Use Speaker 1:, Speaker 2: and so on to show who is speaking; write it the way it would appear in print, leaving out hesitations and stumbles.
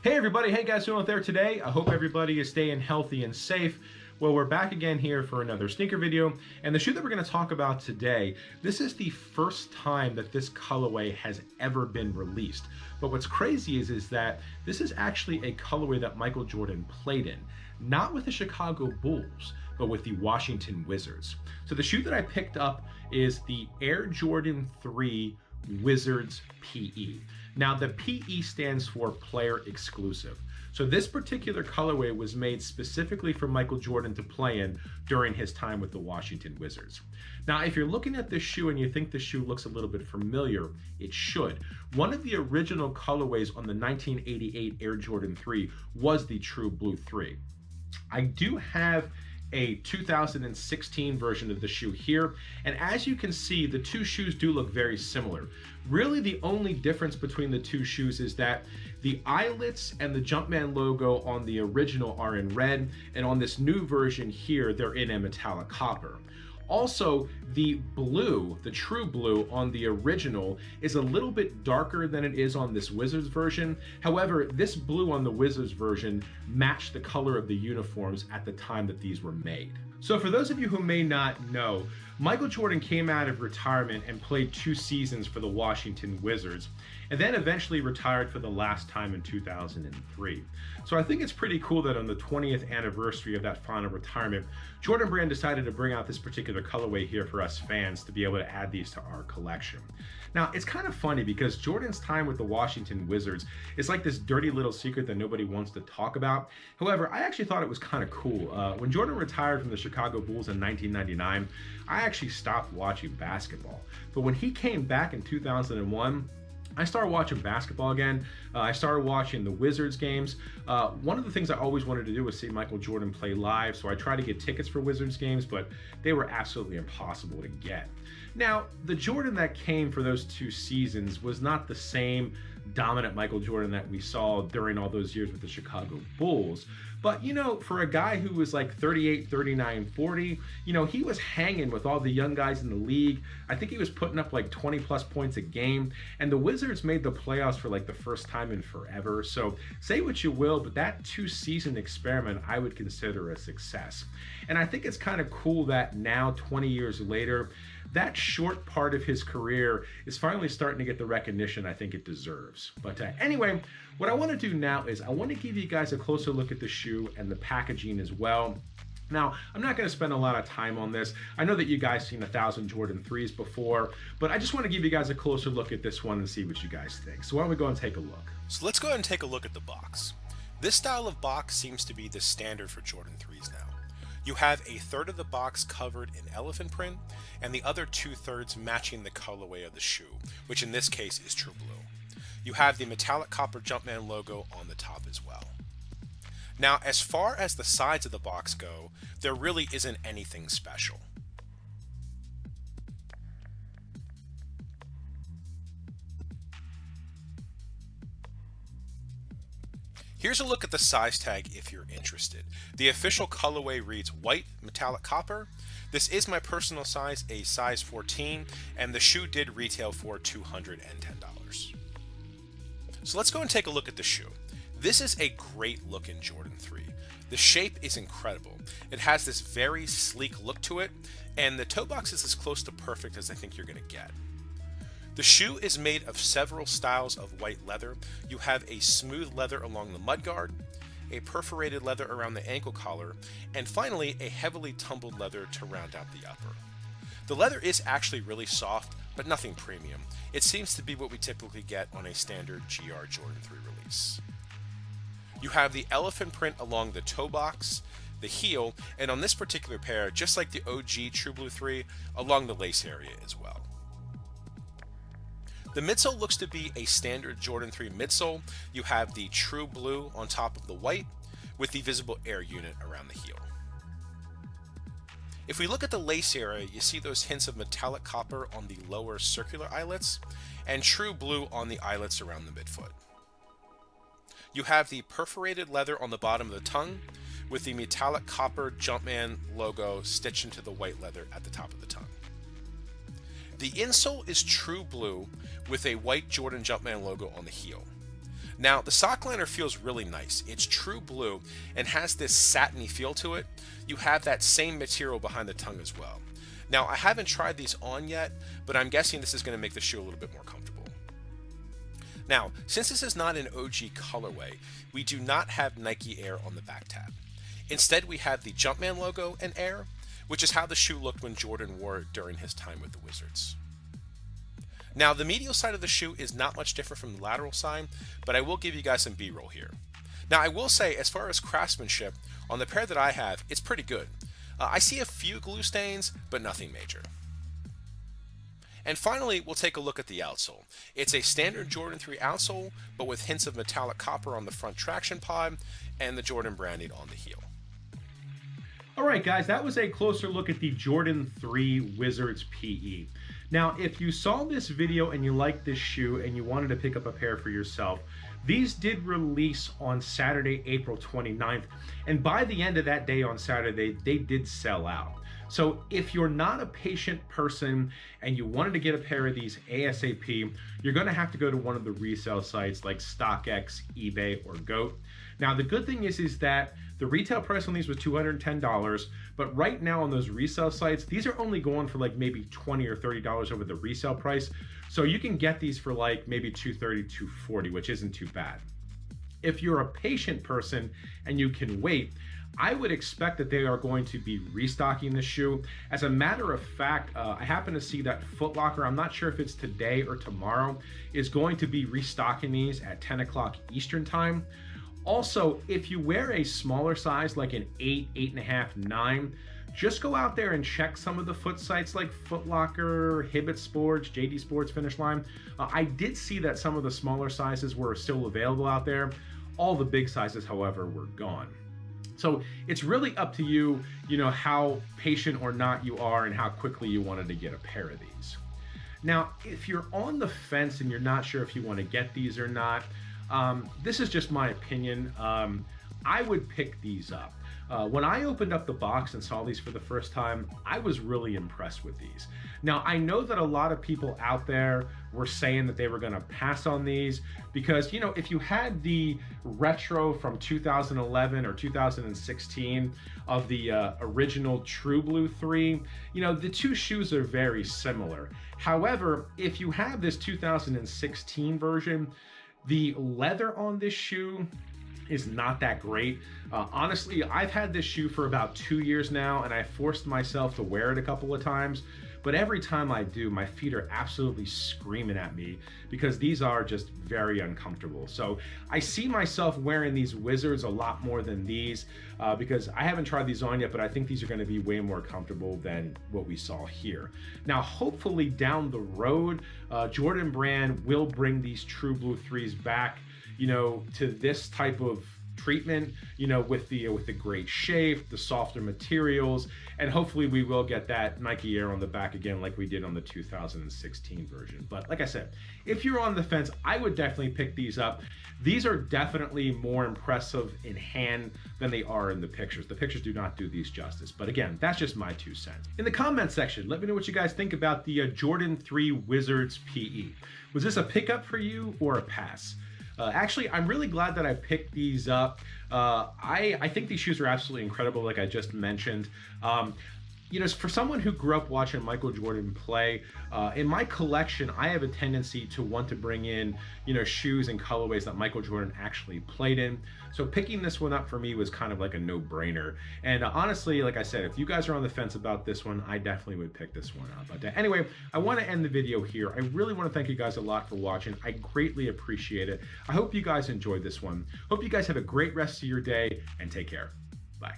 Speaker 1: Hey everybody, hey guys, doing out there today? I hope everybody is staying healthy and safe. Well, we're back again here for another sneaker video, and the shoe that we're going to talk about today, this is the first time that this colorway has ever been released. But what's crazy is that this is actually a colorway that Michael Jordan played in, not with the Chicago Bulls, but with the Washington Wizards. So the shoe that I picked up is the Air Jordan 3 Wizards PE. Now the PE stands for player exclusive. So this particular colorway was made specifically for Michael Jordan to play in during his time with the Washington Wizards. Now, if you're looking at this shoe and you think the shoe looks a little bit familiar, it should. One of the original colorways on the 1988 Air Jordan 3 was the True Blue 3. I do have a 2016 version of the shoe here, and as you can see, the two shoes do look very similar. Really, the only difference between the two shoes is that the eyelets and the Jumpman logo on the original are in red, and on this new version here, they're in a metallic copper. Also, the blue, the true blue on the original is a little bit darker than it is on this Wizards version. However, this blue on the Wizards version matched the color of the uniforms at the time that these were made. So for those of you who may not know, Michael Jordan came out of retirement and played 2 seasons for the Washington Wizards, and then eventually retired for the last time in 2003. So I think it's pretty cool that on the 20th anniversary of that final retirement, Jordan Brand decided to bring out this particular colorway here for us fans to be able to add these to our collection. Now, it's kind of funny because Jordan's time with the Washington Wizards is like this dirty little secret that nobody wants to talk about. However, I actually thought it was kind of cool. When Jordan retired from the Chicago Bulls in 1999, I actually stopped watching basketball. But when he came back in 2001, I started watching basketball again. I started watching the Wizards games. One of the things I always wanted to do was see Michael Jordan play live, so I tried to get tickets for Wizards games, but they were absolutely impossible to get. Now, the Jordan that came for those 2 seasons was not the same dominant Michael Jordan that we saw during all those years with the Chicago Bulls. But, you know, for a guy who was like 38, 39, 40, you know, he was hanging with all the young guys in the league. I think he was putting up like 20 plus points a game. And the Wizards made the playoffs for like the first time in forever. So say what you will, but that 2-season experiment I would consider a success. And I think it's kind of cool that now, 20 years later, that short part of his career is finally starting to get the recognition I think it deserves. But anyway, what I want to do now is I want to give you guys a closer look at the shoe and the packaging as well. Now, I'm not going to spend a lot of time on this. I know that you guys seen 1,000 Jordan 3s before, but I just want to give you guys a closer look at this one and see what you guys think. So why don't we go and take a look?
Speaker 2: So let's go ahead and take a look at the box. This style of box seems to be the standard for Jordan 3s now. You have a third of the box covered in elephant print, and the other 2/3 matching the colorway of the shoe, which in this case is true blue. You have the metallic copper Jumpman logo on the top as well. Now, as far as the sides of the box go, there really isn't anything special. Here's a look at the size tag if you're interested. The official colorway reads white metallic copper. This is my personal size, a size 14, and the shoe did retail for $210. So let's go and take a look at the shoe. This is a great looking Jordan 3. The shape is incredible. It has this very sleek look to it, and the toe box is as close to perfect as I think you're going to get. The shoe is made of several styles of white leather. You have a smooth leather along the mudguard, a perforated leather around the ankle collar, and finally a heavily tumbled leather to round out the upper. The leather is actually really soft, but nothing premium. It seems to be what we typically get on a standard GR Jordan 3 release. You have the elephant print along the toe box, the heel, and on this particular pair, just like the OG True Blue 3, along the lace area as well. The midsole looks to be a standard Jordan 3 midsole. You have the true blue on top of the white with the visible air unit around the heel. If we look at the lace area, you see those hints of metallic copper on the lower circular eyelets and true blue on the eyelets around the midfoot. You have the perforated leather on the bottom of the tongue with the metallic copper Jumpman logo stitched into the white leather at the top of the tongue. The insole is true blue with a white Jordan Jumpman logo on the heel. Now, the sock liner feels really nice. It's true blue and has this satiny feel to it. You have that same material behind the tongue as well. Now, I haven't tried these on yet, but I'm guessing this is going to make the shoe a little bit more comfortable. Now, since this is not an OG colorway, we do not have Nike Air on the back tab. Instead, we have the Jumpman logo and Air, which is how the shoe looked when Jordan wore it during his time with the Wizards. Now, the medial side of the shoe is not much different from the lateral side, but I will give you guys some B-roll here. Now, I will say, as far as craftsmanship, on the pair that I have, it's pretty good. I see a few glue stains, but nothing major. And finally, we'll take a look at the outsole. It's a standard Jordan 3 outsole, but with hints of metallic copper on the front traction pod and the Jordan branding on the heel.
Speaker 1: All right, guys, that was a closer look at the Jordan 3 Wizards PE. Now, if you saw this video and you liked this shoe and you wanted to pick up a pair for yourself, these did release on Saturday, April 29th, and by the end of that day on Saturday, they did sell out. So if you're not a patient person and you wanted to get a pair of these ASAP, you're gonna have to go to one of the resale sites like StockX, eBay, or GOAT. Now, the good thing is that the retail price on these was $210, but right now on those resale sites, these are only going for like maybe $20 or $30 over the resale price. So you can get these for like maybe $230, $240, which isn't too bad. If you're a patient person and you can wait, I would expect that they are going to be restocking the shoe. As a matter of fact, I happen to see that Foot Locker, I'm not sure if it's today or tomorrow, is going to be restocking these at 10 o'clock Eastern time. Also, if you wear a smaller size, like an 8, 8.5, 9, just go out there and check some of the foot sites like Foot Locker, Hibbett Sports, JD Sports, Finish Line. I did see that some of the smaller sizes were still available out there. All the big sizes, however, were gone. So it's really up to you, how patient or not you are and how quickly you wanted to get a pair of these. Now, if you're on the fence and you're not sure if you want to get these or not, this is just my opinion. I would pick these up. When I opened up the box and saw these for the first time, I was really impressed with these. Now, I know that a lot of people out there were saying that they were going to pass on these because, if you had the retro from 2011 or 2016 of the original True Blue 3, the two shoes are very similar. However, if you have this 2016 version, the leather on this shoe is not that great. Honestly, I've had this shoe for about 2 years now, and I forced myself to wear it a couple of times, but every time I do, my feet are absolutely screaming at me because these are just very uncomfortable. So I see myself wearing these Wizards a lot more than these because I haven't tried these on yet, but I think these are gonna be way more comfortable than what we saw here. Now, hopefully down the road, Jordan Brand will bring these True Blue 3s back, to this type of treatment, with the great shape, the softer materials, and hopefully we will get that Nike Air on the back again like we did on the 2016 version. But like I said, if you're on the fence, I would definitely pick these up. These are definitely more impressive in hand than they are in the pictures. The pictures do not do these justice, but again, that's just my 2 cents. In the comment section, let me know what you guys think about the Jordan 3 Wizards PE. Was this a pickup for you or a pass? Actually, I'm really glad that I picked these up. I think these shoes are absolutely incredible, like I just mentioned. For someone who grew up watching Michael Jordan play, in my collection, I have a tendency to want to bring in, shoes and colorways that Michael Jordan actually played in. So picking this one up for me was kind of like a no-brainer. And honestly, like I said, if you guys are on the fence about this one, I definitely would pick this one up. But anyway, I want to end the video here. I really want to thank you guys a lot for watching. I greatly appreciate it. I hope you guys enjoyed this one. Hope you guys have a great rest of your day and take care. Bye.